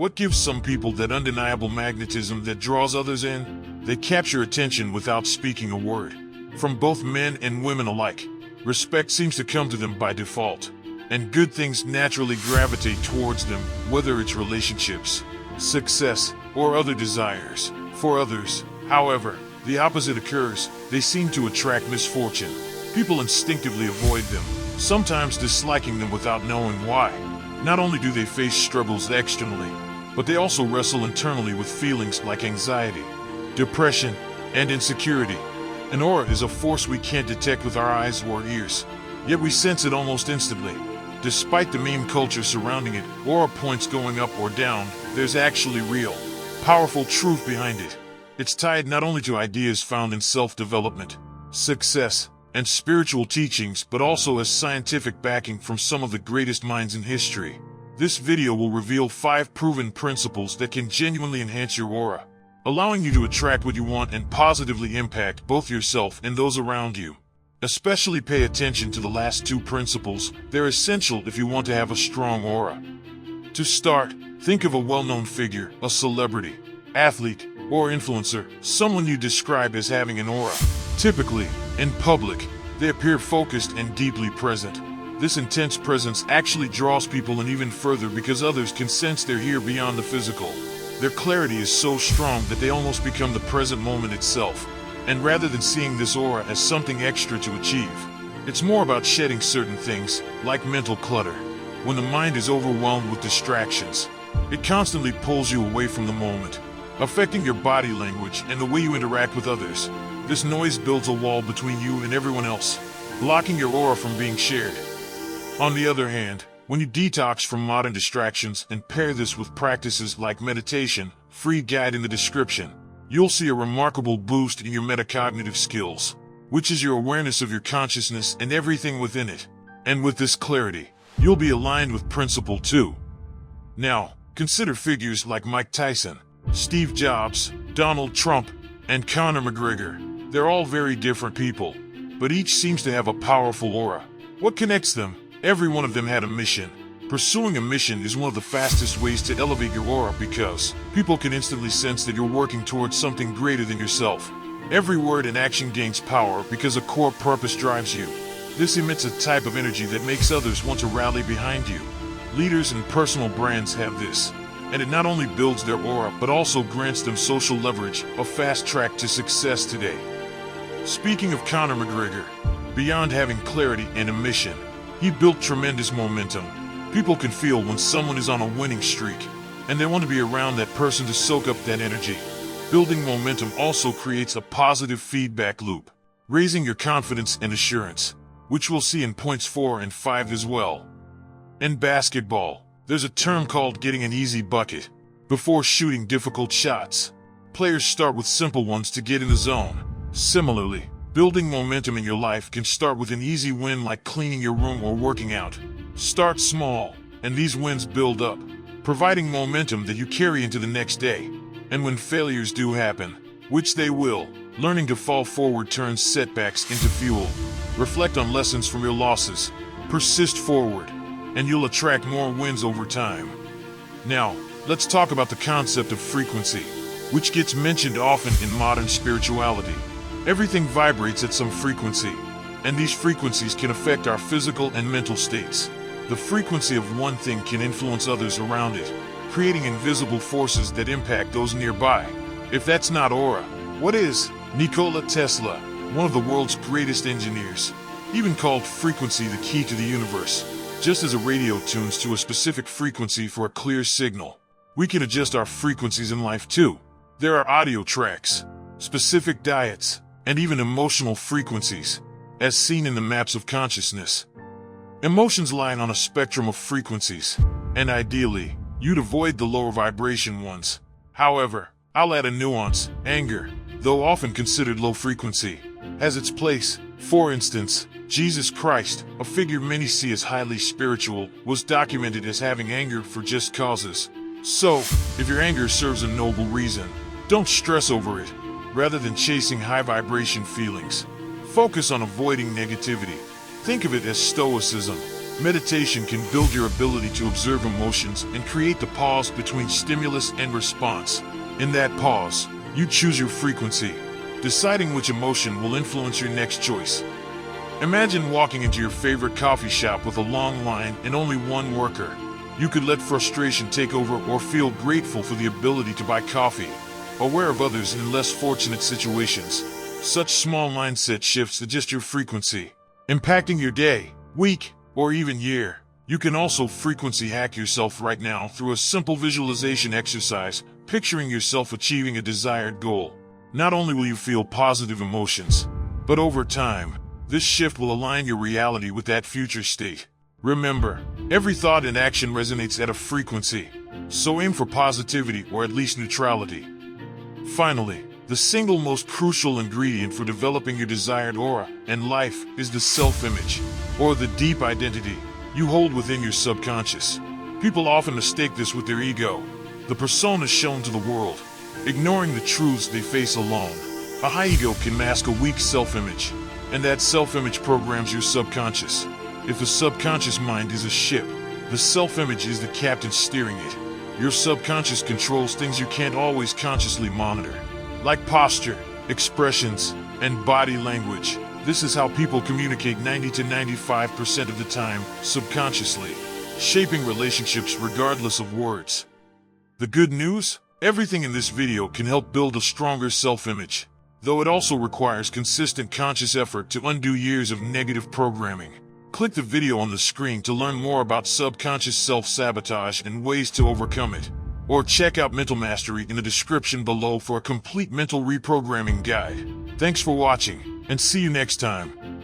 What gives some people that undeniable magnetism that draws others in? They capture attention without speaking a word. From both men and women alike, respect seems to come to them by default, and good things naturally gravitate towards them, whether it's relationships, success, or other desires. For others, however, the opposite occurs. They seem to attract misfortune. People instinctively avoid them, sometimes disliking them without knowing why. Not only do they face struggles externally, but they also wrestle internally with feelings like anxiety, depression, and insecurity. An aura is a force we can't detect with our eyes or ears, yet we sense it almost instantly. Despite the meme culture surrounding it, aura points going up or down, there's actually real, powerful truth behind it. It's tied not only to ideas found in self-development, success, and spiritual teachings, but also has scientific backing from some of the greatest minds in history. This video will reveal 5 proven principles that can genuinely enhance your aura, allowing you to attract what you want and positively impact both yourself and those around you. Especially pay attention to the last 2 principles. They're essential if you want to have a strong aura. To start, think of a well-known figure, a celebrity, athlete, or influencer, someone you describe as having an aura. Typically, in public, they appear focused and deeply present. This intense presence actually draws people in even further because others can sense they're here beyond the physical. Their clarity is so strong that they almost become the present moment itself. And rather than seeing this aura as something extra to achieve, it's more about shedding certain things, like mental clutter. When the mind is overwhelmed with distractions, it constantly pulls you away from the moment, affecting your body language and the way you interact with others. This noise builds a wall between you and everyone else, blocking your aura from being shared. On the other hand, when you detox from modern distractions and pair this with practices like meditation, free guide in the description, you'll see a remarkable boost in your metacognitive skills, which is your awareness of your consciousness and everything within it. And with this clarity, you'll be aligned with principle 2. Now, consider figures like Mike Tyson, Steve Jobs, Donald Trump, and Conor McGregor. They're all very different people, but each seems to have a powerful aura. What connects them? Every one of them had a mission. Pursuing a mission is one of the fastest ways to elevate your aura because people can instantly sense that you're working towards something greater than yourself. Every word and action gains power because a core purpose drives you. This emits a type of energy that makes others want to rally behind you. Leaders and personal brands have this, and it not only builds their aura but also grants them social leverage, a fast track to success today. Speaking of Conor McGregor, beyond having clarity and a mission, he built tremendous momentum. People can feel when someone is on a winning streak, and they want to be around that person to soak up that energy. Building momentum also creates a positive feedback loop, raising your confidence and assurance, which we'll see in points 4 and 5 as well. In basketball, there's a term called getting an easy bucket. Before shooting difficult shots, players start with simple ones to get in the zone. Similarly, building momentum in your life can start with an easy win like cleaning your room or working out. Start small, and these wins build up, providing momentum that you carry into the next day. And when failures do happen, which they will, learning to fall forward turns setbacks into fuel. Reflect on lessons from your losses, persist forward, and you'll attract more wins over time. Now, let's talk about the concept of frequency, which gets mentioned often in modern spirituality. Everything vibrates at some frequency, and these frequencies can affect our physical and mental states. The frequency of one thing can influence others around it, creating invisible forces that impact those nearby. If that's not aura, what is? Nikola Tesla, one of the world's greatest engineers, even called frequency the key to the universe. Just as a radio tunes to a specific frequency for a clear signal, we can adjust our frequencies in life too. There are audio tracks, specific diets, and even emotional frequencies, as seen in the maps of consciousness. Emotions lie on a spectrum of frequencies, and ideally, you'd avoid the lower vibration ones. However, I'll add a nuance. Anger, though often considered low frequency, has its place. For instance, Jesus Christ, a figure many see as highly spiritual, was documented as having anger for just causes. So, if your anger serves a noble reason, don't stress over it. Rather than chasing high vibration feelings, focus on avoiding negativity. Think of it as stoicism. Meditation can build your ability to observe emotions and create the pause between stimulus and response. In that pause, you choose your frequency, deciding which emotion will influence your next choice. Imagine walking into your favorite coffee shop with a long line and only one worker. You could let frustration take over or feel grateful for the ability to buy coffee, aware of others in less fortunate situations. Such small mindset shifts adjust your frequency, impacting your day, week, or even year. You can also frequency hack yourself right now through a simple visualization exercise, picturing yourself achieving a desired goal. Not only will you feel positive emotions, but over time, this shift will align your reality with that future state. Remember, every thought and action resonates at a frequency, so aim for positivity or at least neutrality. Finally, the single most crucial ingredient for developing your desired aura and life is the self-image, or the deep identity you hold within your subconscious. People often mistake this with their ego, the persona shown to the world, ignoring the truths they face alone. A high ego can mask a weak self-image, and that self-image programs your subconscious. If the subconscious mind is a ship, the self-image is the captain steering it. Your subconscious controls things you can't always consciously monitor, like posture, expressions, and body language. This is how people communicate 90 to 95% of the time, subconsciously, shaping relationships regardless of words. The good news? Everything in this video can help build a stronger self-image, though it also requires consistent conscious effort to undo years of negative programming. Click the video on the screen to learn more about subconscious self-sabotage and ways to overcome it. Or check out Mental Mastery in the description below for a complete mental reprogramming guide. Thanks for watching, and see you next time.